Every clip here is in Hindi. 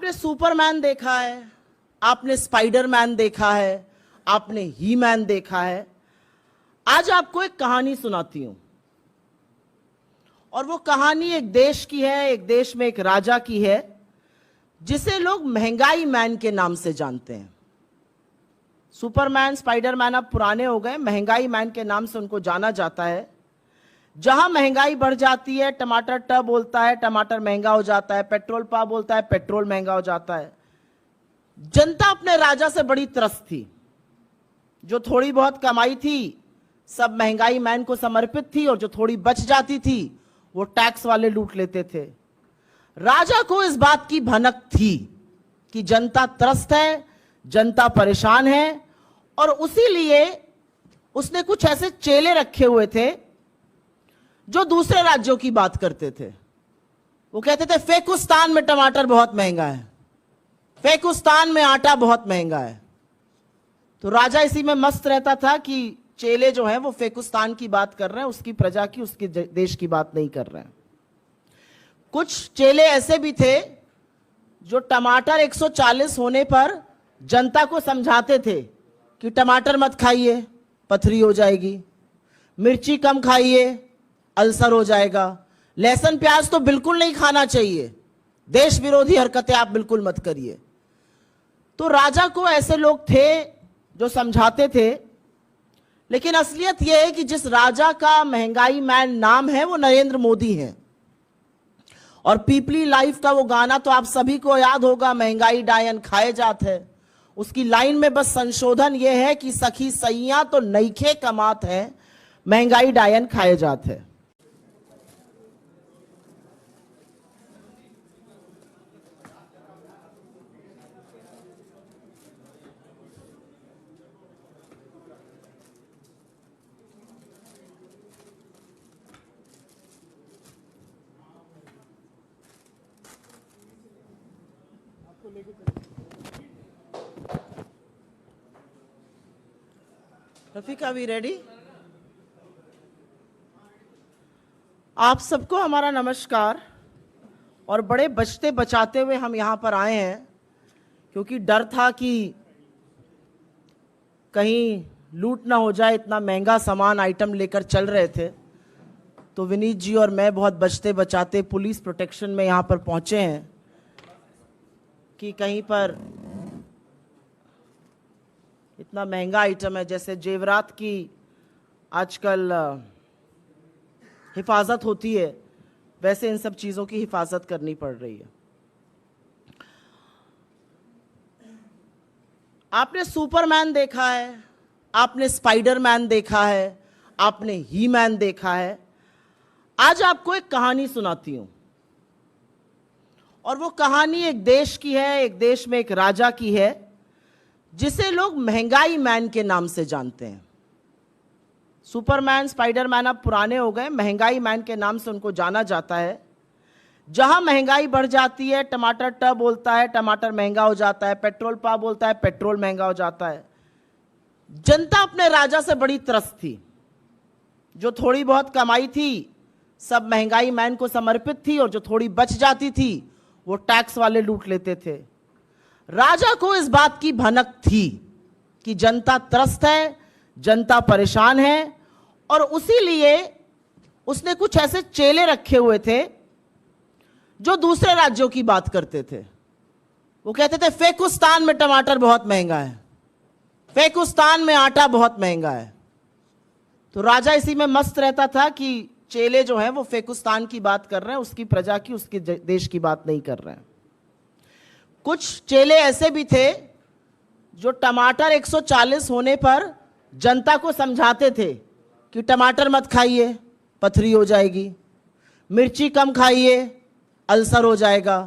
आपने सुपरमैन देखा है, आपने स्पाइडरमैन देखा है, आपने ही मैन देखा है। आज आपको एक कहानी सुनाती हूं और वो कहानी एक देश की है, एक देश में एक राजा की है जिसे लोग महंगाई मैन के नाम से जानते हैं। सुपरमैन, स्पाइडरमैन अब पुराने हो गए, महंगाई मैन के नाम से उनको जाना जाता है। जहां महंगाई बढ़ जाती है, टमाटर ट बोलता है, टमाटर महंगा हो जाता है, पेट्रोल पा बोलता है, पेट्रोल महंगा हो जाता है। जनता अपने राजा से बड़ी त्रस्त थी। जो थोड़ी बहुत कमाई थी सब महंगाई मैन को समर्पित थी और जो थोड़ी बच जाती थी वो टैक्स वाले लूट लेते थे। राजा को इस बात की भनक थी कि जनता त्रस्त है, जनता परेशान है, और उसी लिए उसने कुछ ऐसे चेले रखे हुए थे जो दूसरे राज्यों की बात करते थे। वो कहते थे फेकुस्तान में टमाटर बहुत महंगा है, फेकुस्तान में आटा बहुत महंगा है। तो राजा इसी में मस्त रहता था कि चेले जो हैं वो फेकुस्तान की बात कर रहे हैं, उसकी प्रजा की, उसके देश की बात नहीं कर रहे हैं। कुछ चेले ऐसे भी थे जो टमाटर 140 होने पर जनता को समझाते थे कि टमाटर मत खाइए, पथरी हो जाएगी, मिर्ची कम खाइए, अल्सर हो जाएगा, लहसुन प्याज तो बिल्कुल नहीं खाना चाहिए, देश विरोधी हरकतें आप बिल्कुल मत करिए। तो राजा को ऐसे लोग थे जो समझाते थे, लेकिन असलियत यह है कि जिस राजा का महंगाई मैन नाम है वो नरेंद्र मोदी है। और पीपली लाइफ का वो गाना तो आप सभी को याद होगा, महंगाई डायन खाए जात है। उसकी लाइन में बस संशोधन यह है कि सखी सैया तो नईखे कमात है, महंगाई डायन खाए जात है। Rafiq, are we ready? आप सबको हमारा नमस्कार। और बड़े बचते बचाते हुए हम यहाँ पर आए हैं क्योंकि डर था कि कहीं लूट ना हो जाए। इतना महंगा सामान आइटम लेकर चल रहे थे, तो विनीत जी और मैं बहुत बचते बचाते पुलिस प्रोटेक्शन में यहाँ पर पहुँचे हैं कि कहीं पर इतना महंगा आइटम है, जैसे जेवरात की आजकल हिफाजत होती है, वैसे इन सब चीज़ों की हिफाजत करनी पड़ रही है। आपने सुपरमैन देखा है, आपने स्पाइडरमैन देखा है, आपने ही मैन देखा है। आज आपको एक कहानी सुनाती हूं और वो कहानी एक देश की है, एक देश में एक राजा की है जिसे लोग महंगाई मैन के नाम से जानते हैं। सुपरमैन, स्पाइडरमैन अब पुराने हो गए, महंगाई मैन के नाम से उनको जाना जाता है। जहां महंगाई बढ़ जाती है, टमाटर ट बोलता है, टमाटर महंगा हो जाता है, पेट्रोल पा बोलता है, पेट्रोल महंगा हो जाता है। जनता अपने राजा से बड़ी त्रस्त थी। जो थोड़ी बहुत कमाई थी सब महंगाई मैन को समर्पित थी और जो थोड़ी बच जाती थी वो टैक्स वाले लूट लेते थे। राजा को इस बात की भनक थी कि जनता त्रस्त है, जनता परेशान है, और उसी लिए उसने कुछ ऐसे चेले रखे हुए थे जो दूसरे राज्यों की बात करते थे। वो कहते थे फेकुस्तान में टमाटर बहुत महंगा है, फेकुस्तान में आटा बहुत महंगा है। तो राजा इसी में मस्त रहता था कि चेले जो हैं वो फेकुस्तान की बात कर रहे हैं, उसकी प्रजा की, उसके देश की बात नहीं कर रहे हैं। कुछ चेले ऐसे भी थे जो टमाटर 140 होने पर जनता को समझाते थे कि टमाटर मत खाइए, पथरी हो जाएगी, मिर्ची कम खाइए, अल्सर हो जाएगा,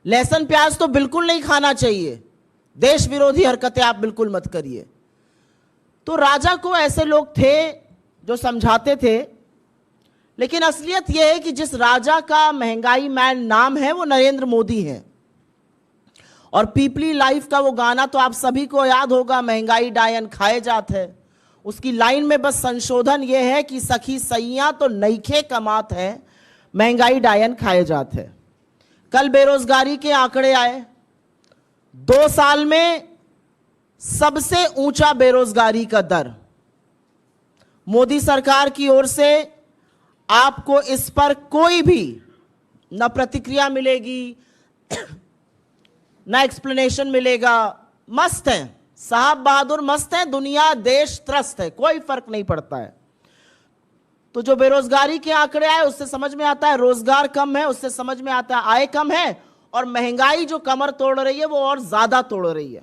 लहसुन प्याज तो बिल्कुल नहीं खाना चाहिए, देश विरोधी हरकतें आप बिल्कुल मत करिए। तो राजा को ऐसे लोग थे जो समझाते थे, लेकिन असलियत यह है कि जिस राजा का महंगाई मैन नाम है वो नरेंद्र मोदी है। और पीपली लाइफ का वो गाना तो आप सभी को याद होगा, महंगाई डायन खाए जात है। उसकी लाइन में बस संशोधन ये है कि सखी सैया तो नईखे कमात है, महंगाई डायन खाए जात है। कल बेरोजगारी के आंकड़े आए, 2 साल में सबसे ऊंचा बेरोजगारी का दर। मोदी सरकार की ओर से आपको इस पर कोई भी न प्रतिक्रिया मिलेगी, न एक्सप्लेनेशन मिलेगा। मस्त है साहब, बहादुर मस्त है, दुनिया देश त्रस्त है, कोई फर्क नहीं पड़ता है। तो जो बेरोजगारी के आंकड़े आए उससे समझ में आता है रोजगार कम है, उससे समझ में आता है आय कम है, और महंगाई जो कमर तोड़ रही है वो और ज्यादा तोड़ रही है।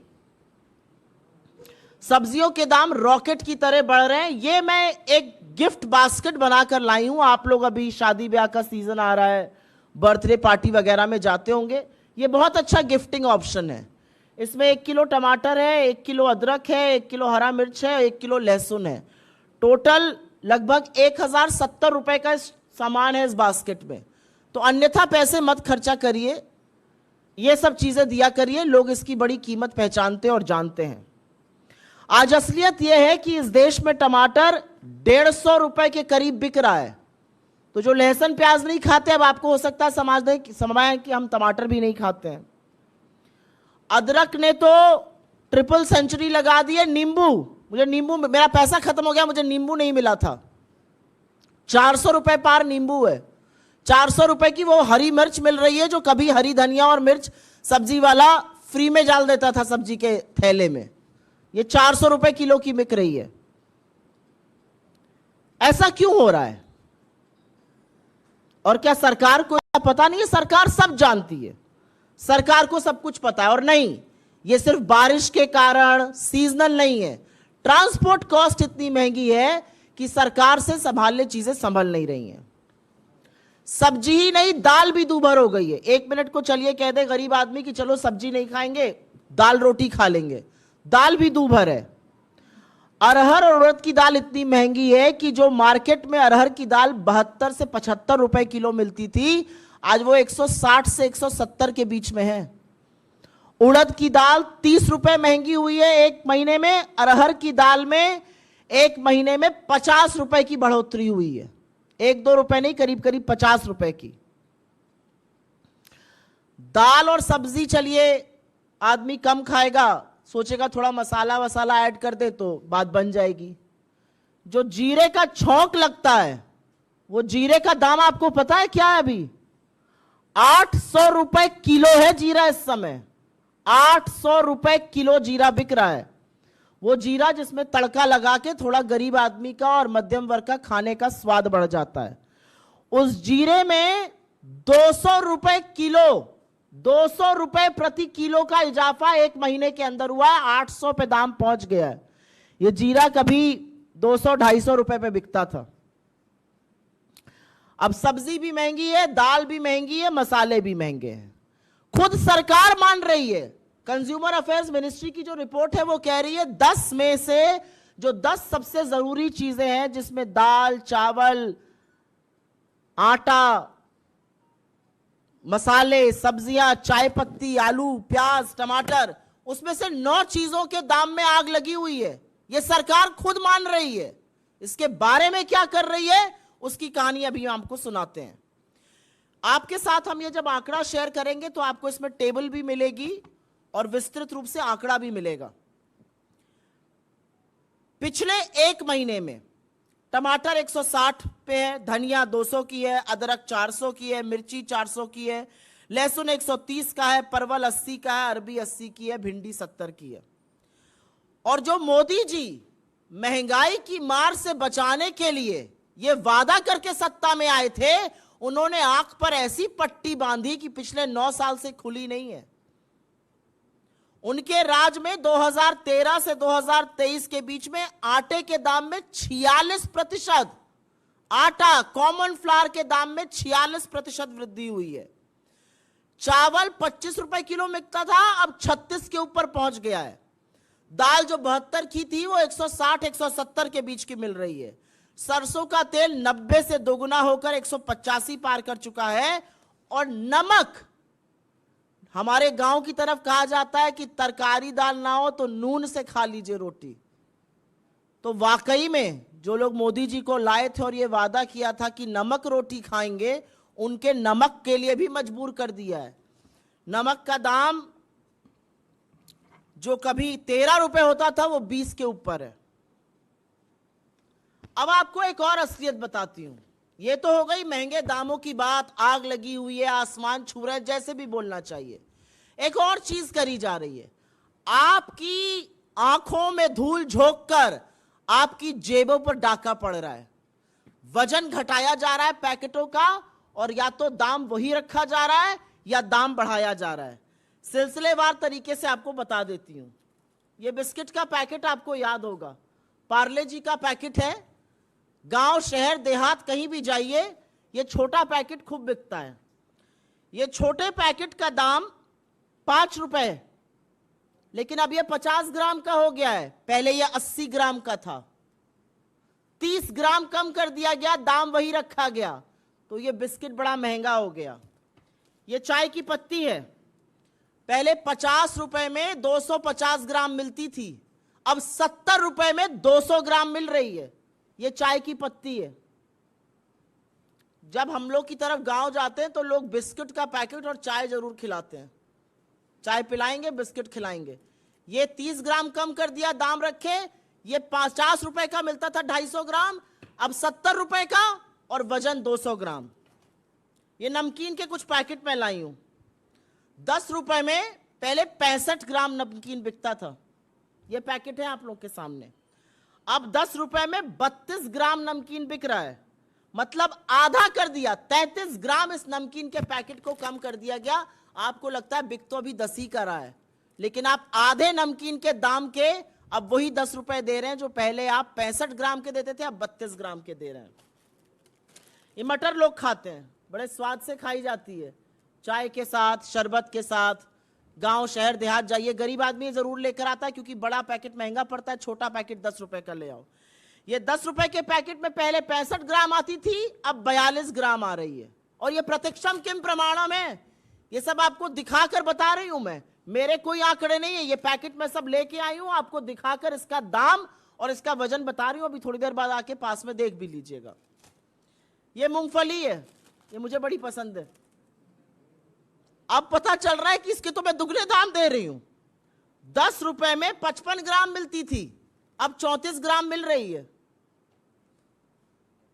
सब्जियों के दाम रॉकेट की तरह बढ़ रहे हैं। ये मैं एक गिफ्ट बास्केट बनाकर लाई हूं। आप लोग अभी शादी ब्याह का सीजन आ रहा है, बर्थडे पार्टी वगैरह में जाते होंगे, ये बहुत अच्छा गिफ्टिंग ऑप्शन है। इसमें 1 किलो टमाटर है, 1 किलो अदरक है, 1 किलो हरा मिर्च है, 1 किलो लहसुन है। टोटल लगभग 1070 रुपए का सामान है इस बास्केट में। तो अन्यथा पैसे मत खर्चा करिए, ये सब चीजें दिया करिए, लोग इसकी बड़ी कीमत पहचानते और जानते हैं। आज असलियत यह है कि इस देश में टमाटर 150 रुपए के करीब बिक रहा है। तो जो लहसुन प्याज नहीं खाते, अब आपको हो सकता है समझ कि हम टमाटर भी नहीं खाते हैं। अदरक ने तो ट्रिपल सेंचुरी लगा दी है। नींबू, मेरा पैसा खत्म हो गया, मुझे नींबू नहीं मिला था। 400 रुपए पार नींबू है। 400 रुपए की वो हरी मिर्च मिल रही है जो कभी हरी धनिया और मिर्च सब्जी वाला फ्री में डाल देता था सब्जी के थैले में। ये 400 रुपए किलो की बिक रही है। ऐसा क्यों हो रहा है? और क्या सरकार को पता नहीं है? सरकार सब जानती है, सरकार को सब कुछ पता है। और नहीं, ये सिर्फ बारिश के कारण सीजनल नहीं है। ट्रांसपोर्ट कॉस्ट इतनी महंगी है कि सरकार से संभालने चीजें संभल नहीं रही हैं। सब्जी ही नहीं, दाल भी दूभर हो गई है। 1 मिनट को चलिए कह दे गरीब आदमी कि चलो सब्जी नहीं खाएंगे, दाल रोटी खा लेंगे, दाल भी दूभर है। अरहर और उड़द की दाल इतनी महंगी है कि जो मार्केट में अरहर की दाल 72 से 75 रुपए किलो मिलती थी, आज वो 160 से 170 के बीच में है। उड़द की दाल 30 रुपए महंगी हुई है 1 महीने में। अरहर की दाल में 1 महीने में 50 रुपए की बढ़ोतरी हुई है। 1-2 रुपए नहीं, करीब करीब 50 रुपए की। दाल और सब्जी चलिए आदमी कम खाएगा, सोचेगा थोड़ा मसाला वसाला ऐड कर दे तो बात बन जाएगी। जो जीरे का छौंक लगता है, वो जीरे का दाम आपको पता है क्या है? अभी 800 रुपए किलो है जीरा इस समय। 800 रुपए किलो जीरा बिक रहा है। वो जीरा जिसमें तड़का लगा के थोड़ा गरीब आदमी का और मध्यम वर्ग का खाने का स्वाद बढ़ जाता है। उस जीरे में 200 रुपए किलो, 200 रुपए प्रति किलो का इजाफा 1 महीने के अंदर हुआ है। 800 पे दाम पहुंच गया है। ये जीरा कभी 200-250 रुपए पे बिकता था। अब सब्जी भी महंगी है, दाल भी महंगी है, मसाले भी महंगे हैं। खुद सरकार मान रही है। कंज्यूमर अफेयर्स मिनिस्ट्री की जो रिपोर्ट है वो कह रही है 10 में से जो 10 सबसे जरूरी चीजें हैं, जिसमें दाल, चावल, आटा, मसाले, सब्जियां, चाय पत्ती, आलू, प्याज, टमाटर, उसमें से 9 चीजों के दाम में आग लगी हुई है। यह सरकार खुद मान रही है। इसके बारे में क्या कर रही है उसकी कहानी अभी हम आपको सुनाते हैं। आपके साथ हम ये जब आंकड़ा शेयर करेंगे तो आपको इसमें टेबल भी मिलेगी और विस्तृत रूप से आंकड़ा भी मिलेगा। पिछले 1 महीने में टमाटर 160 पे है, धनिया 200 की है, अदरक 400 की है, मिर्ची 400 की है, लहसुन 130 का है, परवल 80 का है, अरबी 80 की है, भिंडी 70 की है। और जो मोदी जी महंगाई की मार से बचाने के लिए ये वादा करके सत्ता में आए थे, उन्होंने आंख पर ऐसी पट्टी बांधी कि पिछले 9 साल से खुली नहीं है। उनके राज में 2013 से 2023 के बीच में आटे के दाम में 46%, आटा कॉमन फ्लावर के दाम में 46% वृद्धि हुई है। चावल 25 रुपए किलो मिलता था, अब 36 के ऊपर पहुंच गया है। दाल जो 72 की थी वो 160-170 के बीच की मिल रही है। सरसों का तेल 90 से दोगुना होकर 185 पार कर चुका है। और नमक, हमारे गांव की तरफ कहा जाता है कि तरकारी दाल ना हो तो नून से खा लीजिए रोटी। तो वाकई में जो लोग मोदी जी को लाए थे और ये वादा किया था कि नमक रोटी खाएंगे, उनके नमक के लिए भी मजबूर कर दिया है। नमक का दाम जो कभी 13 रुपए होता था वो 20 के ऊपर है। अब आपको एक और असलियत बताती हूं। ये तो हो गई महंगे दामों की बात, आग लगी हुई है, आसमान छू रहा है, जैसे भी बोलना चाहिए। एक और चीज करी जा रही है, आपकी आंखों में धूल झोंक कर आपकी जेबों पर डाका पड़ रहा है। वजन घटाया जा रहा है पैकेटों का, और या तो दाम वही रखा जा रहा है या दाम बढ़ाया जा रहा है। सिलसिलेवार तरीके से आपको बता देती हूं। ये बिस्किट का पैकेट आपको याद होगा, पार्ले जी का पैकेट है। गांव शहर देहात कहीं भी जाइए, ये छोटा पैकेट खूब बिकता है। ये छोटे पैकेट का दाम 5 रुपए, लेकिन अब ये 50 ग्राम का हो गया है। पहले ये 80 ग्राम का था, 30 ग्राम कम कर दिया गया, दाम वही रखा गया, तो ये बिस्किट बड़ा महंगा हो गया। ये चाय की पत्ती है, पहले 50 रुपए में 250 ग्राम मिलती थी, अब 70 रुपए में 200 ग्राम मिल रही है। ये चाय की पत्ती है। जब हम लोग की तरफ गांव जाते हैं तो लोग बिस्किट का पैकेट और चाय जरूर खिलाते हैं। चाय पिलाएंगे, बिस्किट खिलाएंगे। ये 30 ग्राम कम कर दिया, दाम रखे। ये 50 रुपए का मिलता था 250 ग्राम, अब 70 रुपए का, और वजन 200 ग्राम। ये नमकीन के कुछ पैकेट में लाई हूं। 10 रुपए में पहले 65 ग्राम नमकीन बिकता था। ये पैकेट है आप लोग के सामने। अब 10 रुपए में 32 ग्राम नमकीन बिक रहा है, मतलब आधा कर दिया। 33 ग्राम इस नमकीन के पैकेट को कम कर दिया गया। आपको लगता है बिक तो अभी 10 ही का रहा है, लेकिन आप आधे नमकीन के दाम के अब वही 10 रुपए दे रहे हैं जो पहले आप 65 ग्राम के देते थे, अब 32 ग्राम के दे रहे हैं। ये मटर लोग खाते हैं, बड़े स्वाद से खाई जाती है, चाय के साथ, शरबत के साथ। गांव शहर देहात जाइए, गरीब आदमी जरूर लेकर आता है, क्योंकि बड़ा पैकेट महंगा पड़ता है, छोटा पैकेट 10 रुपए का ले आओ। ये 10 रुपए के पैकेट में पहले 65 ग्राम आती थी, अब 42 ग्राम आ रही है। और ये प्रत्यक्षम किम प्रमाणम है, ये सब आपको दिखाकर बता रही हूं मैं, मेरे कोई आंकड़े नहीं है। ये पैकेट में सब लेके आई हूं, आपको दिखाकर इसका दाम और इसका वजन बता रही हूं। अभी थोड़ी देर बाद आके पास में देख भी लीजिएगा। ये मूंगफली है, ये मुझे बड़ी पसंद है। अब पता चल रहा है कि इसके तो मैं दुगने दाम दे रही हूं। 10 रुपए में 55 ग्राम मिलती थी, अब 34 ग्राम मिल रही है।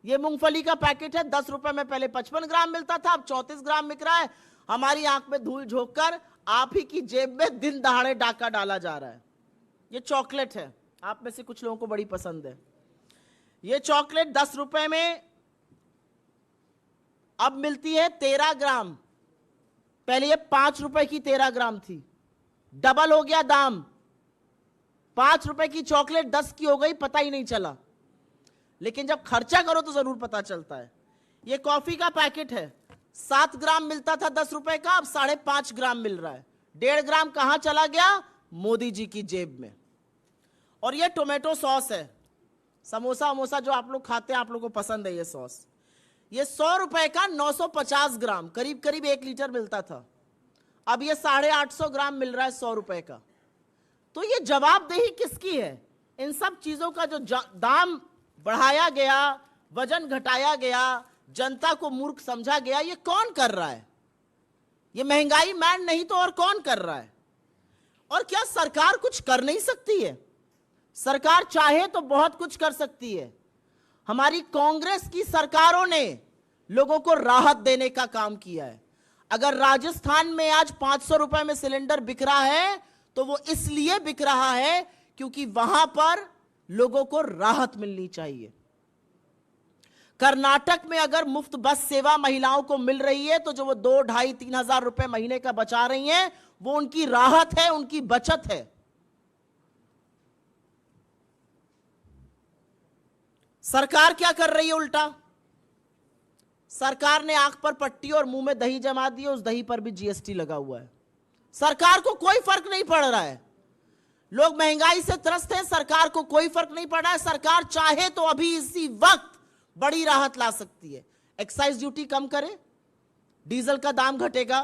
ये मूंगफली का पैकेट है, 10 रुपए में पहले 55 ग्राम मिलता था, अब 34 ग्राम बिक रहा है। हमारी आंख में धूल झोंककर आप ही की जेब में दिन दहाड़े डाका डाला जा रहा है। ये चॉकलेट है, आप में से कुछ लोगों को बड़ी पसंद है। ये चॉकलेट 10 रुपए में अब मिलती है 13 ग्राम, पहले ये 5 रुपए की 13 ग्राम थी, डबल हो गया दाम। 5 रुपए की चॉकलेट 10 की हो गई, पता ही नहीं चला, लेकिन जब खर्चा करो तो जरूर पता चलता है। ये कॉफी का पैकेट है, 7 ग्राम मिलता था 10 रुपए का, अब 5.5 ग्राम मिल रहा है। 1.5 ग्राम कहां चला गया? मोदी जी की जेब में। और ये टोमेटो सॉस है, समोसा वमोसा जो आप लोग खाते हैं, आप लोगों को पसंद है ये सॉस। ये 100 रुपए का 950 ग्राम, करीब करीब 1 लीटर मिलता था, अब ये 850 ग्राम मिल रहा है 100 रुपए का। तो ये जवाबदेही किसकी है? इन सब चीजों का जो दाम बढ़ाया गया, वजन घटाया गया, जनता को मूर्ख समझा गया, ये कौन कर रहा है? ये महंगाई मैन नहीं तो और कौन कर रहा है? और क्या सरकार कुछ कर नहीं सकती है? सरकार चाहे तो बहुत कुछ कर सकती है। हमारी कांग्रेस की सरकारों ने लोगों को राहत देने का काम किया है। अगर राजस्थान में आज 500 रुपए में सिलेंडर बिक रहा है तो वो इसलिए बिक रहा है क्योंकि वहां पर लोगों को राहत मिलनी चाहिए। कर्नाटक में अगर मुफ्त बस सेवा महिलाओं को मिल रही है तो जो वो 2, 2.5, 3 हजार रुपए महीने का बचा रही हैं, वो उनकी राहत है, उनकी बचत है। सरकार क्या कर रही है उल्टा? सरकार ने आंख पर पट्टी और मुंह में दही जमा दी, उस दही पर भी जीएसटी लगा हुआ है। सरकार को कोई फर्क नहीं पड़ रहा है। लोग महंगाई से त्रस्त हैं, सरकार को कोई फर्क नहीं पड़ रहा है। सरकार चाहे तो अभी इसी वक्त बड़ी राहत ला सकती है। एक्साइज ड्यूटी कम करे, डीजल का दाम घटेगा,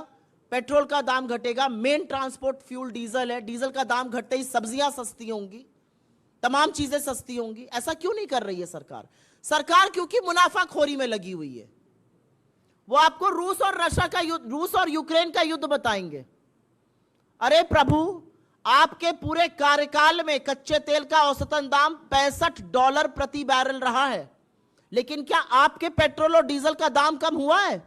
पेट्रोल का दाम घटेगा। मेन ट्रांसपोर्ट फ्यूल डीजल है, डीजल का दाम घटते ही सब्जियां सस्ती होंगी, तमाम चीजें सस्ती होंगी। ऐसा क्यों नहीं कर रही है सरकार? सरकार क्योंकि मुनाफाखोरी में लगी हुई है। वो आपको रूस और रशिया का युद्ध, रूस और यूक्रेन का युद्ध बताएंगे। अरे प्रभु, आपके पूरे कार्यकाल में कच्चे तेल का औसतन दाम $65 प्रति बैरल रहा है। लेकिन क्या आपके पेट्रोल और डीजल का दाम कम हुआ है?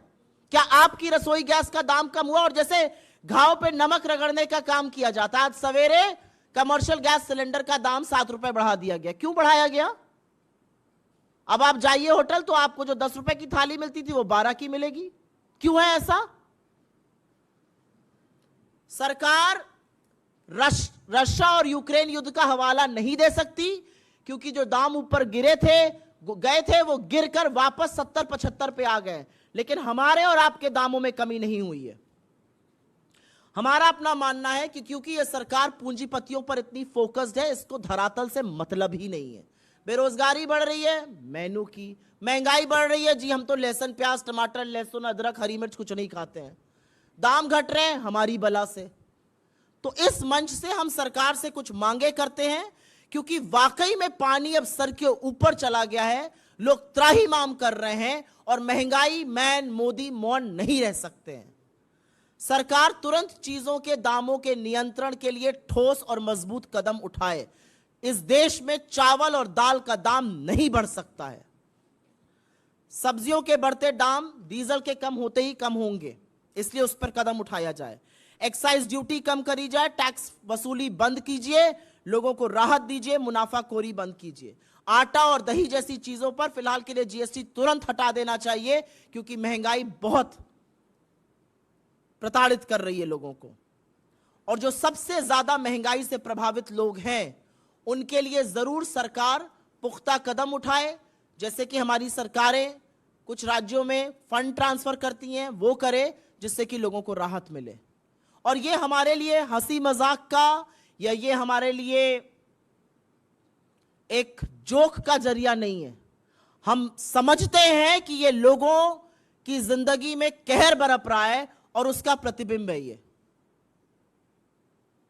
क्या आपकी रसोई गैस का दाम कम हुआ? और जैसे घाव पे नमक रगड़ने का काम किया जाता है, आज सवेरे कमर्शियल गैस सिलेंडर का दाम ₹7 बढ़ा दिया गया। क्यों बढ़ाया गया? अब आप जाइए होटल तो आपको जो ₹10 की थाली मिलती थी वो 12 की मिलेगी। क्यों है ऐसा? सरकार रशिया और यूक्रेन युद्ध का हवाला नहीं दे सकती, क्योंकि जो दाम ऊपर गए थे वो गिरकर वापस 70-75 पे आ गए। लेकिन हमारे और आपके दामों में कमी नहीं हुई है। हमारा अपना मानना है कि क्योंकि ये सरकार पूंजीपतियों पर इतनी फोकस्ड है, इसको धरातल से मतलब ही नहीं है। बेरोजगारी बढ़ रही है, मेनू की महंगाई बढ़ रही है, जी हम तो लहसुन प्याज टमाटर लहसुन अदरक हरी मिर्च कुछ नहीं खाते हैं। दाम घट रहे हैं हमारी बला से। तो इस मंच से हम सरकार से कुछ मांगे करते हैं, क्योंकि वाकई में पानी अब सर के ऊपर चला गया है। लोग त्राहिमाम कर रहे हैं और महंगाई मैन मोदी मौन नहीं रह सकते हैं। सरकार तुरंत चीजों के दामों के नियंत्रण के लिए ठोस और मजबूत कदम उठाए। इस देश में चावल और दाल का दाम नहीं बढ़ सकता है। सब्जियों के बढ़ते दाम डीजल के कम होते ही कम होंगे, इसलिए उस पर कदम उठाया जाए। एक्साइज ड्यूटी कम करी जाए, टैक्स वसूली बंद कीजिए, लोगों को राहत दीजिए, मुनाफाखोरी बंद कीजिए। आटा और दही जैसी चीजों पर फिलहाल के लिए जीएसटी तुरंत हटा देना चाहिए, क्योंकि महंगाई बहुत प्रताड़ित कर रही है लोगों को। और जो सबसे ज्यादा महंगाई से प्रभावित लोग हैं, उनके लिए जरूर सरकार पुख्ता कदम उठाए। जैसे कि हमारी सरकारें कुछ राज्यों में फंड ट्रांसफर करती हैं, वो करे, जिससे कि लोगों को राहत मिले। और ये हमारे लिए हंसी मजाक का या ये हमारे लिए एक जोक का जरिया नहीं है। हम समझते हैं कि ये लोगों की जिंदगी में कहर बरप रहा है और उसका प्रतिबिंब है ये।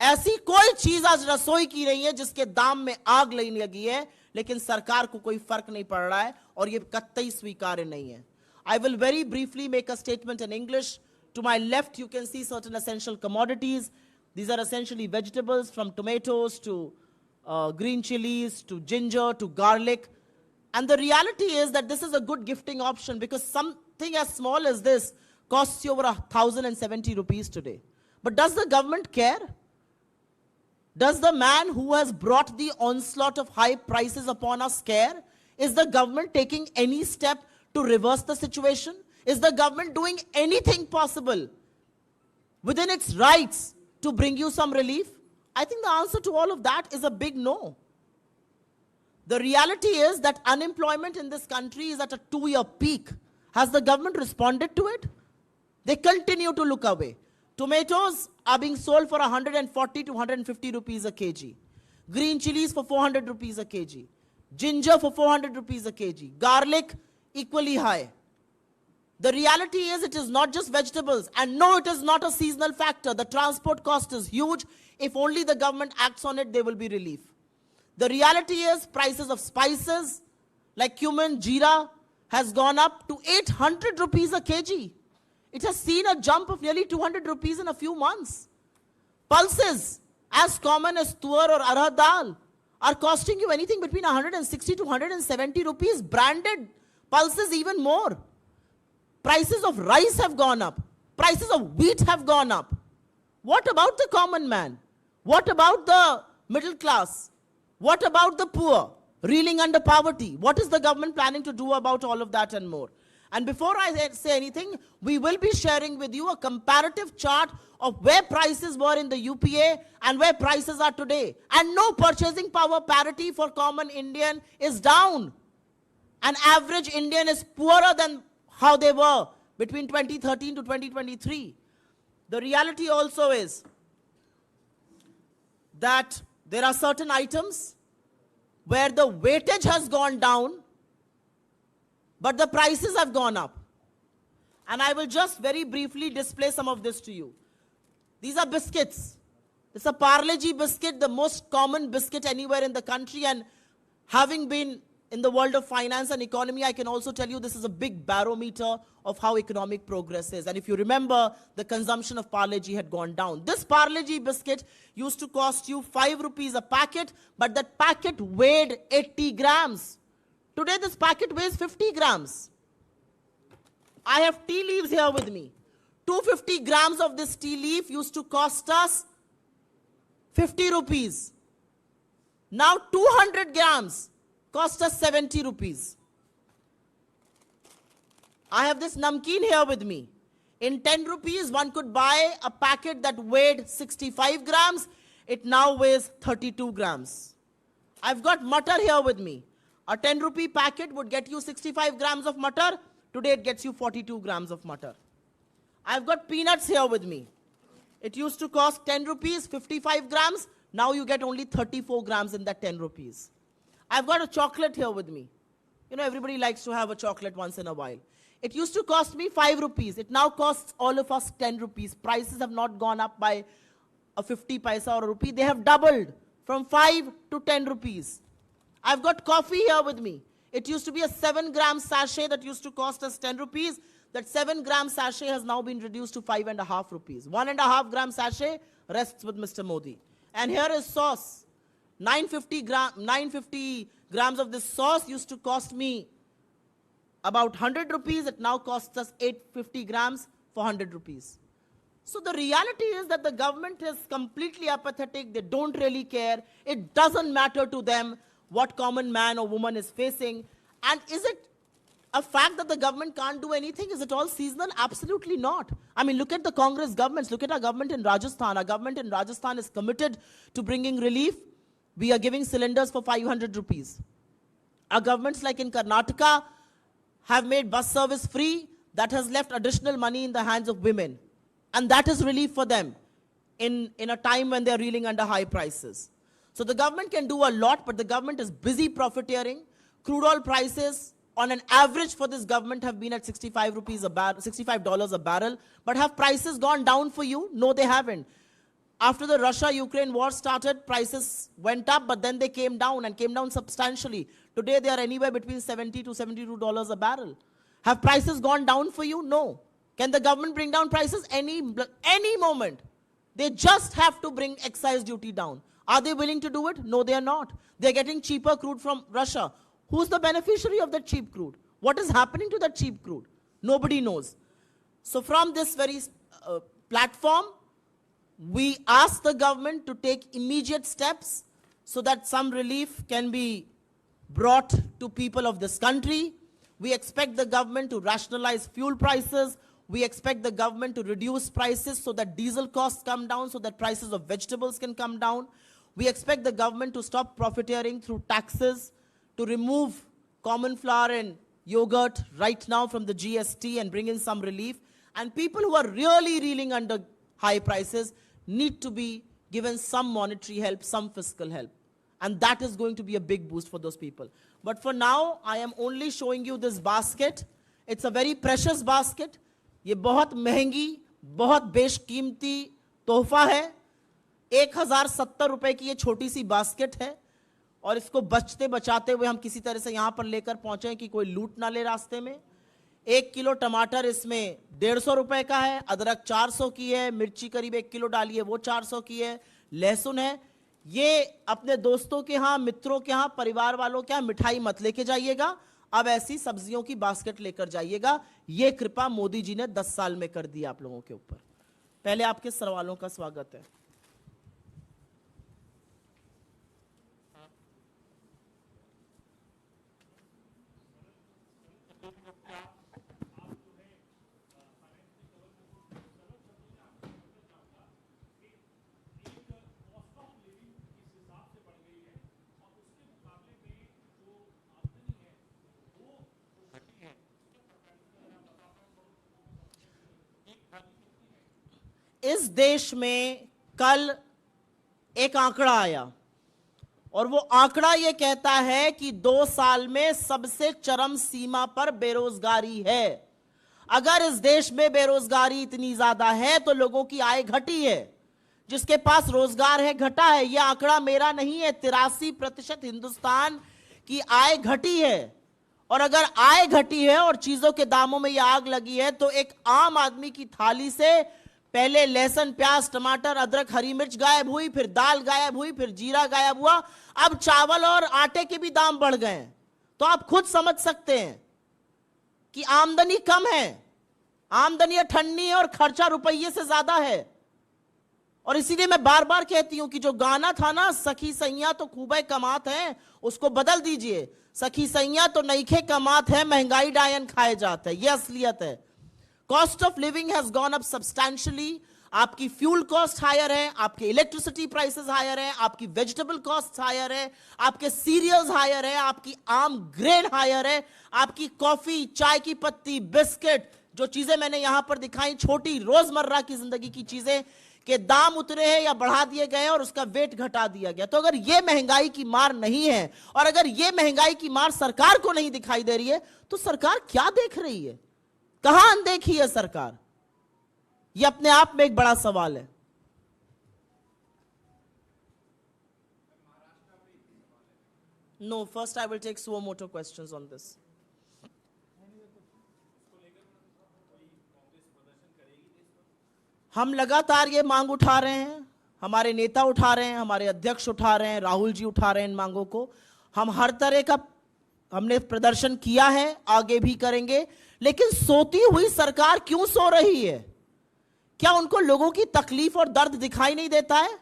ऐसी कोई चीज आज रसोई की नहीं है जिसके दाम में आग लगने लगी है, लेकिन सरकार को कोई फर्क नहीं पड़ रहा है और ये कतई स्वीकार्य नहीं है। I will very briefly make a statement in English. To my left, you can see certain essential commodities. These are essentially vegetables, from tomatoes to green chilies to ginger to garlic. And the reality is that this is a good gifting option, because something as small as this costs you over 1,070 rupees today. But does the government care? Does the man who has brought the onslaught of high prices upon us care? Is the government taking any step to reverse the situation? Is the government doing anything possible within its rights to bring you some relief? I think the answer to all of that is a big no. The reality is that unemployment in this country is at a 2-year peak. Has the government responded to it? They continue to look away. Tomatoes are being sold for 140 to 150 rupees a kg. Green chilies for 400 rupees a kg. Ginger for 400 rupees a kg. Garlic equally high. The reality is it is not just vegetables, and no, it is not a seasonal factor. The transport cost is huge. If only the government acts on it, there will be relief. The reality is prices of spices like cumin, jeera has gone up to 800 rupees a kg. It has seen a jump of nearly 200 rupees in a few months. Pulses, as common as tuar or arhar dal, are costing you anything between 160 to 170 rupees. Branded pulses even more. Prices of rice have gone up. Prices of wheat have gone up. What about the common man? What about the middle class? What about the poor reeling under poverty? What is the government planning to do about all of that and more? And before I say anything, we will be sharing with you a comparative chart of where prices were in the UPA and where prices are today. And no, purchasing power parity for common Indian is down. An average Indian is poorer than how they were between 2013 to 2023. The reality also is that there are certain items where the weightage has gone down, but the prices have gone up. And I will just very briefly display some of this to you. These are biscuits. It's a Parle-G biscuit, the most common biscuit anywhere in the country, and having been in the world of finance and economy, I can also tell you this is a big barometer of how economic progress is. And if you remember, the consumption of Parle G had gone down. This Parle G biscuit used to cost you 5 rupees a packet, but that packet weighed 80 grams. Today, this packet weighs 50 grams. I have tea leaves here with me. 250 grams of this tea leaf used to cost us 50 rupees. Now 200 grams cost us 70 rupees. I have this namkeen here with me. In 10 rupees, one could buy a packet that weighed 65 grams. It now weighs 32 grams. I've got mutter here with me. A 10 rupee packet would get you 65 grams of mutter. Today it gets you 42 grams of mutter. I've got peanuts here with me. It used to cost 10 rupees, 55 grams. Now you get only 34 grams in that 10 rupees. I've got a chocolate here with me. You know, everybody likes to have a chocolate once in a while. It used to cost me 5 rupees. It now costs all of us 10 rupees. Prices have not gone up by a 50 paisa or a rupee. They have doubled from 5 to 10 rupees. I've got coffee here with me. It used to be a 7-gram sachet that used to cost us 10 rupees. That 7-gram sachet has now been reduced to 5.5 rupees. 1.5-gram sachet rests with Mr. Modi. And here is sauce. 950 grams of this sauce used to cost me about 100 rupees. It now costs us 850 grams for 100 rupees. So the reality is that the government is completely apathetic. They don't really care. It doesn't matter to them what common man or woman is facing. And is it a fact that the government can't do anything? Is it all seasonal? Absolutely not. I mean, look at the Congress governments. Look at our government in Rajasthan. Our government in Rajasthan is committed to bringing relief. We are giving cylinders for 500 rupees. Our governments like in Karnataka have made bus service free. That has left additional money in the hands of women. And that is relief for them in a time when they're reeling under high prices. So the government can do a lot, but the government is busy profiteering. Crude oil prices, on an average for this government, have been at 65 rupees a barrel, $65 a barrel. But have prices gone down for you? No, they haven't. After the Russia-Ukraine war started, prices went up, but then they came down and came down substantially. Today, they are anywhere between $70 to $72 a barrel. Have prices gone down for you? No. Can the government bring down prices? Any moment. They just have to bring excise duty down. Are they willing to do it? No, they are not. They're getting cheaper crude from Russia. Who's the beneficiary of that cheap crude? What is happening to that cheap crude? Nobody knows. So from this very platform, we ask the government to take immediate steps so that some relief can be brought to people of this country. We expect the government to rationalize fuel prices. We expect the government to reduce prices so that diesel costs come down, so that prices of vegetables can come down. We expect the government to stop profiteering through taxes, to remove common flour and yogurt right now from the GST and bring in some relief. And people who are really reeling under high prices need to be given some monetary help, some fiscal help. And that is going to be a big boost for those people. But for now, I am only showing you this basket. It's a very precious basket. ये बहुत महंगी, बहुत बेशकीमती तोहफा है. 1070 रुपए की ये छोटी सी बास्केट है और इसको बचते बचाते हुए हम किसी तरह से यहां पर लेकर पहुंचे कि कोई लूट ना ले रास्ते में. 1 किलो टमाटर इसमें 150 रुपए का है, अदरक 400 की है, मिर्ची करीब 1 किलो डाली है वो 400 की है, लहसुन है. ये अपने दोस्तों के यहाँ, मित्रों के यहाँ, परिवार वालों के यहाँ मिठाई मत लेके जाइएगा. अब ऐसी सब्जियों की बास्केट लेकर जाइएगा. ये कृपा मोदी जी ने 10 साल में कर दी आप लोगों के ऊपर. पहले आपके सवालों का स्वागत है. इस देश में कल एक आंकड़ा आया और वो आंकड़ा ये कहता है कि 2 साल में सबसे चरम सीमा पर बेरोजगारी है. अगर इस देश में बेरोजगारी इतनी ज्यादा है तो लोगों की आय घटी है. जिसके पास रोजगार है घटा है. यह आंकड़ा मेरा नहीं है. 83% हिंदुस्तान कि आय घटी है, और अगर आय घटी है और चीजों के दामों में यह आग लगी है, तो एक आम आदमी की थाली से पहले लहसुन, प्याज, टमाटर, अदरक, हरी मिर्च गायब हुई, फिर दाल गायब हुई, फिर जीरा गायब हुआ, अब चावल और आटे के भी दाम बढ़ गए हैं। तो आप खुद समझ सकते हैं कि आमदनी कम है, आमदनी ठन्नी है और खर्चा रुपये से ज्यादा है। और इसीलिए मैं बार बार कहती हूं कि जो गाना था ना, सखी सैया तो खूबे कमात है, उसको बदल दीजिए, सखी सैया तो नईखे कमात है, महंगाई डायन खाए जाते हैं। यह असलियत है। Cost of living has gone up substantially. आपकी फ्यूल कॉस्ट हायर है, आपके इलेक्ट्रिसिटी प्राइसेस हायर है, आपकी वेजिटेबल कॉस्ट हायर है, आपके सीरियल्स हायर है, आपकी आम ग्रेन हायर है, आपकी कॉफी, चाय की पत्ती, बिस्किट, जो चीजें मैंने यहां पर दिखाई, छोटी रोजमर्रा की जिंदगी की चीजें के दाम उतरे हैं या बढ़ा दिए गए और उसका वेट घटा दिया गया। तो अगर यह महंगाई की मार नहीं है, और अगर यह महंगाई की मार सरकार को नहीं दिखाई दे रही है, तो सरकार क्या देख रही है? कहां अनदेखी है सरकार? यह अपने आप में एक बड़ा सवाल है। No, first I will take suo motu questions on this. हम लगातार ये मांग उठा रहे हैं, हमारे नेता उठा रहे हैं, हमारे अध्यक्ष उठा रहे हैं, राहुल जी उठा रहे हैं इन मांगों को। हम हर तरह का हमने प्रदर्शन किया है, आगे भी करेंगे। लेकिन सोती हुई सरकार क्यों सो रही है? क्या उनको लोगों की तकलीफ और दर्द दिखाई नहीं देता है?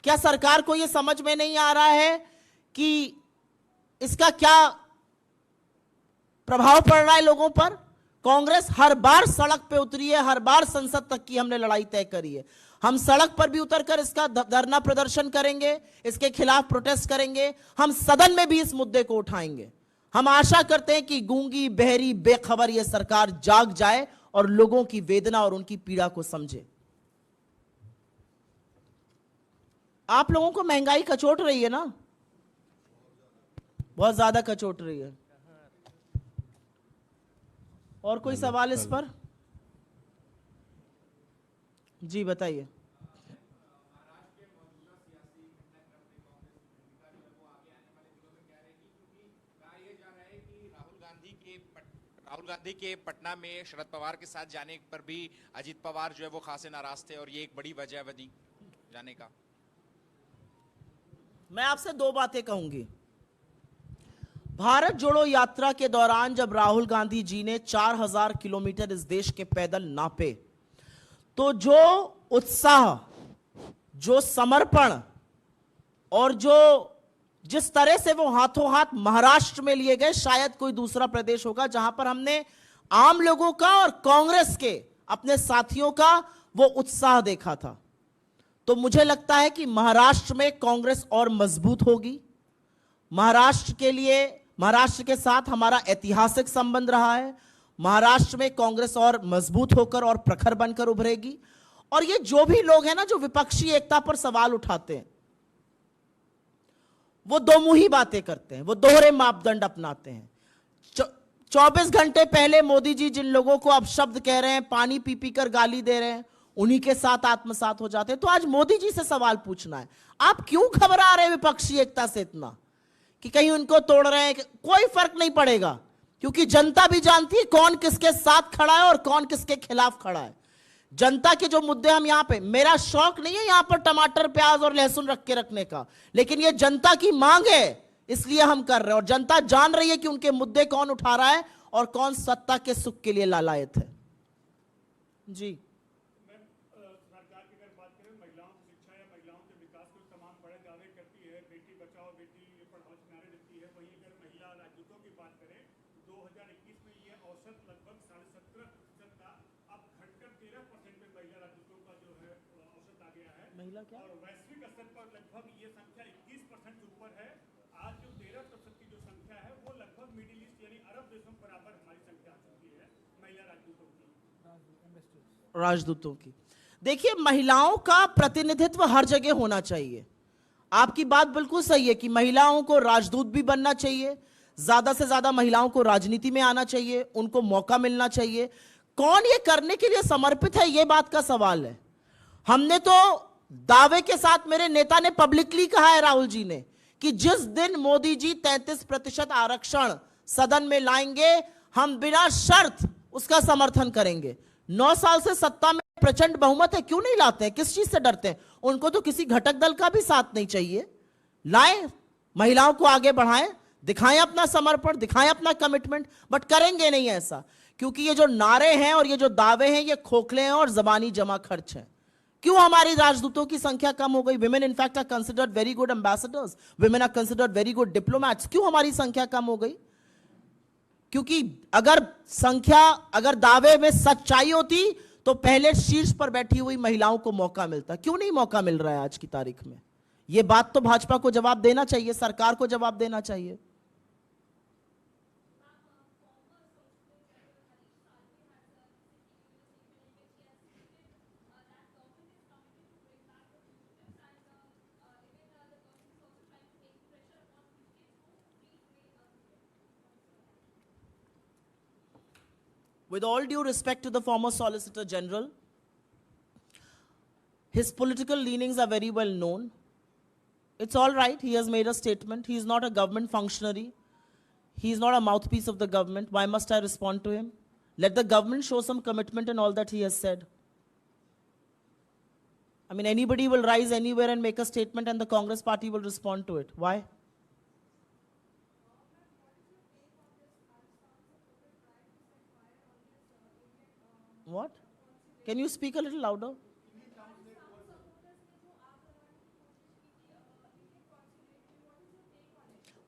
क्या सरकार को यह समझ में नहीं आ रहा है कि इसका क्या प्रभाव पड़ रहा है लोगों पर? कांग्रेस हर बार सड़क पे उतरी है, हर बार संसद तक की हमने लड़ाई तय करी है। हम सड़क पर भी उतरकर इसका धरना प्रदर्शन करेंगे, इसके खिलाफ प्रोटेस्ट करेंगे, हम सदन में भी इस मुद्दे को उठाएंगे। हम आशा करते हैं कि गूंगी, बहरी, बेखबर यह सरकार जाग जाए और लोगों की वेदना और उनकी पीड़ा को समझे। आप लोगों को महंगाई कचोट रही है ना, बहुत ज्यादा कचोट रही है। और कोई सवाल इस पर? जी बताइए। राहुल गांधी के पटना में शरद पवार के साथ जाने पर भी अजीत पवार जो है वो खासे नाराज थे, और ये एक बड़ी वजह बनी जाने का। मैं आपसे दो बातें कहूंगी। भारत जोड़ो यात्रा के दौरान जब राहुल गांधी जी ने 4000 किलोमीटर इस देश के पैदल नापे, तो जो उत्साह, जो समर्पण और जिस तरह से वो हाथों हाथ महाराष्ट्र में लिए गए, शायद कोई दूसरा प्रदेश होगा जहां पर हमने आम लोगों का और कांग्रेस के अपने साथियों का वो उत्साह देखा था। तो मुझे लगता है कि महाराष्ट्र में कांग्रेस और मजबूत होगी। महाराष्ट्र के साथ हमारा ऐतिहासिक संबंध रहा है। महाराष्ट्र में कांग्रेस और मजबूत होकर और प्रखर बनकर उभरेगी। और ये जो भी लोग हैं ना, जो विपक्षी एकता पर सवाल उठाते हैं, वो दो मुही बातें करते हैं, वो दोहरे मापदंड अपनाते हैं। 24 घंटे पहले मोदी जी जिन लोगों को अब शब्द कह रहे हैं, पानी पी पी कर गाली दे रहे हैं, उन्हीं के साथ आत्मसात हो जाते हैं। तो आज मोदी जी से सवाल पूछना है, आप क्यों घबरा रहे हैं विपक्षी एकता से इतना कि कहीं उनको तोड़ रहे हैं? कोई फर्क नहीं पड़ेगा, क्योंकि जनता भी जानती है कौन किसके साथ खड़ा है और कौन किसके खिलाफ खड़ा है। जनता के जो मुद्दे हम यहां पे, मेरा शौक नहीं है यहां पर टमाटर, प्याज और लहसुन रख के रखने का, लेकिन ये जनता की मांग है, इसलिए हम कर रहे हैं। और जनता जान रही है कि उनके मुद्दे कौन उठा रहा है और कौन सत्ता के सुख के लिए लालायत है। जी सरकार की अगर बात करें, महिलाओं की शिक्षा या महिलाओं के विकास को तमाम बड़े दावे करती है, बेटी बचाओ बेटी पढ़ाओ के नारे देती है। वहीं अगर महिला राजदूतों की बात करें, 2021 में ये औसत लगभग 17.5% था, अब घटकर 13% में महिला राजदूतों का जो है औसत आ गया है। महिला क्या? और वैश्विक स्तर पर लगभग ये संख्या 21% से ऊपर है। आज जो 13% की जो संख्या है वो लगभग मिडिल ईस्ट यानी अरब देशों बराबर हमारी संख्या आ चुकी है महिला राजदूतों की, राजदूतों की। देखिए, महिलाओं का प्रतिनिधित्व हर जगह होना चाहिए। आपकी बात बिल्कुल सही है कि महिलाओं को राजदूत भी बनना चाहिए, ज्यादा से ज्यादा महिलाओं को राजनीति में आना चाहिए, उनको मौका मिलना चाहिए। कौन ये करने के लिए समर्पित है, ये बात का सवाल है। हमने तो दावे के साथ, मेरे नेता ने पब्लिकली कहा है, राहुल जी ने, कि जिस दिन मोदी जी 33% आरक्षण सदन में लाएंगे, हम बिना शर्त उसका समर्थन करेंगे। 9 साल से सत्ता में प्रचंड बहुमत है, क्यों नहीं लाते हैं? किस चीज से डरते हैं? उनको तो किसी घटक दल का भी साथ नहीं चाहिए। लाएं, महिलाओं को आगे बढ़ाएं, दिखाएं अपना समर्पण, दिखाएं अपना कमिटमेंट, बट करेंगे नहीं ऐसा, क्योंकि ये जो नारे हैं और ये जो दावे हैं ये खोखले हैं और जबानी जमा खर्च हैं। क्यों हमारी राजदूतों की संख्या कम हो गई? Women in fact are considered very good ambassadors, women are considered very good diplomats. क्यों हमारी संख्या कम हो गई? क्योंकि अगर दावे में सच्चाई होती तो पहले शीर्ष पर बैठी हुई महिलाओं को मौका मिलता। क्यों नहीं मौका मिल रहा है आज की तारीख में? यह बात तो भाजपा को जवाब देना चाहिए, सरकार को जवाब देना चाहिए। With all due respect to the former Solicitor General, his political leanings are very well known. It's all right, he has made a statement. He is not a government functionary. He is not a mouthpiece of the government. Why must I respond to him? Let the government show some commitment in all that he has said. I mean, anybody will rise anywhere and make a statement and the Congress party will respond to it. Why? What? Can you speak a little louder?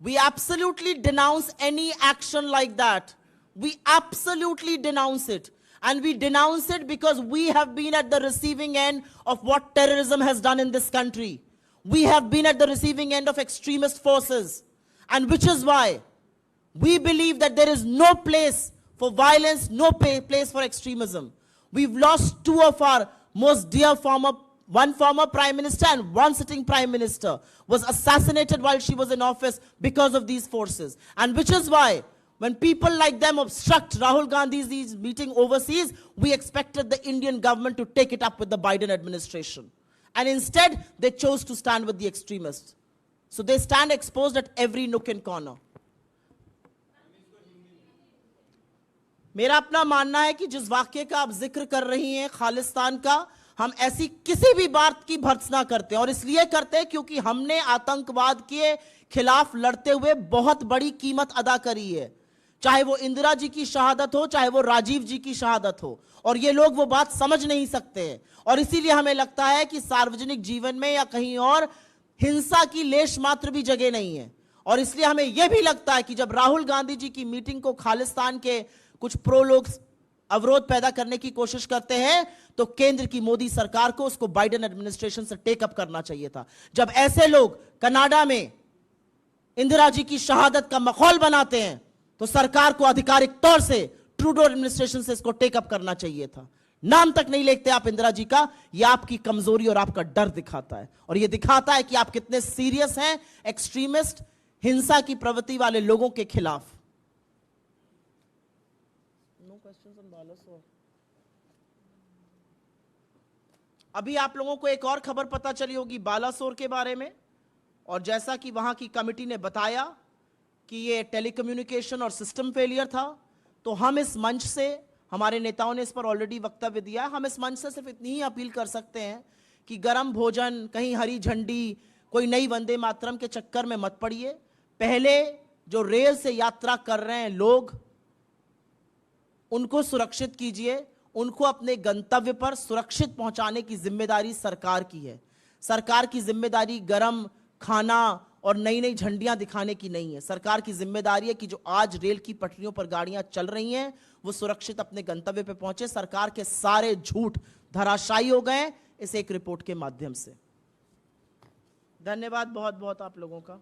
We absolutely denounce any action like that. We absolutely denounce it. And we denounce it because we have been at the receiving end of what terrorism has done in this country. We have been at the receiving end of extremist forces. And which is why we believe that there is no place for violence, no place for extremism. We've lost two of our most dear one former prime minister and one sitting prime minister was assassinated while she was in office because of these forces. And which is why when people like them obstruct Rahul Gandhi's meeting overseas, we expected the Indian government to take it up with the Biden administration. And instead, they chose to stand with the extremists. So they stand exposed at every nook and corner. मेरा अपना मानना है कि जिस वाक्य का आप जिक्र कर रही हैं खालिस्तान का, हम ऐसी किसी भी बात की भर्त्सना करते हैं और इसलिए करते हैं क्योंकि हमने आतंकवाद के खिलाफ लड़ते हुए बहुत बड़ी कीमत अदा करी है। चाहे वो इंदिरा जी की शहादत हो, चाहे वो राजीव जी की शहादत हो, और ये लोग वो बात समझ नहीं सकते हैं। और इसीलिए हमें लगता है कि सार्वजनिक जीवन में या कहीं और हिंसा की लेश मात्र भी जगह नहीं है। और इसलिए हमें यह भी लगता है कि जब राहुल गांधी जी की मीटिंग को खालिस्तान के कुछ प्रो लोग अवरोध पैदा करने की कोशिश करते हैं, तो केंद्र की मोदी सरकार को उसको बाइडेन एडमिनिस्ट्रेशन से टेक अप करना चाहिए था। जब ऐसे लोग कनाडा में इंदिरा जी की शहादत का मखौल बनाते हैं, तो सरकार को आधिकारिक तौर से ट्रूडो एडमिनिस्ट्रेशन से इसको टेक अप करना चाहिए था। नाम तक नहीं लेते आप इंदिरा जी का, यह आपकी कमजोरी और आपका डर दिखाता है, और यह दिखाता है कि आप कितने सीरियस हैं एक्सट्रीमिस्ट, हिंसा की प्रवृत्ति वाले लोगों के खिलाफ। अभी आप लोगों को एक और खबर पता चली होगी बालासोर के बारे में, और जैसा कि वहां की कमेटी ने बताया कि ये टेलीकम्युनिकेशन और सिस्टम फेलियर था, तो हम इस मंच से, हमारे नेताओं ने इस पर ऑलरेडी वक्तव्य दिया, हम इस मंच से सिर्फ इतनी ही अपील कर सकते हैं कि गरम भोजन, कहीं हरी झंडी, कोई नई वंदे मातरम के चक्कर में मत पड़िए। पहले जो रेल से यात्रा कर रहे हैं लोग, उनको सुरक्षित कीजिए, उनको अपने गंतव्य पर सुरक्षित पहुंचाने की जिम्मेदारी सरकार की है। सरकार की जिम्मेदारी गरम खाना और नई नई झंडियां दिखाने की नहीं है। सरकार की जिम्मेदारी है कि जो आज रेल की पटरियों पर गाड़ियां चल रही हैं, वो सुरक्षित अपने गंतव्य पर पहुंचे। सरकार के सारे झूठ धराशायी हो गए इस एक रिपोर्ट के माध्यम से। धन्यवाद बहुत बहुत आप लोगों का।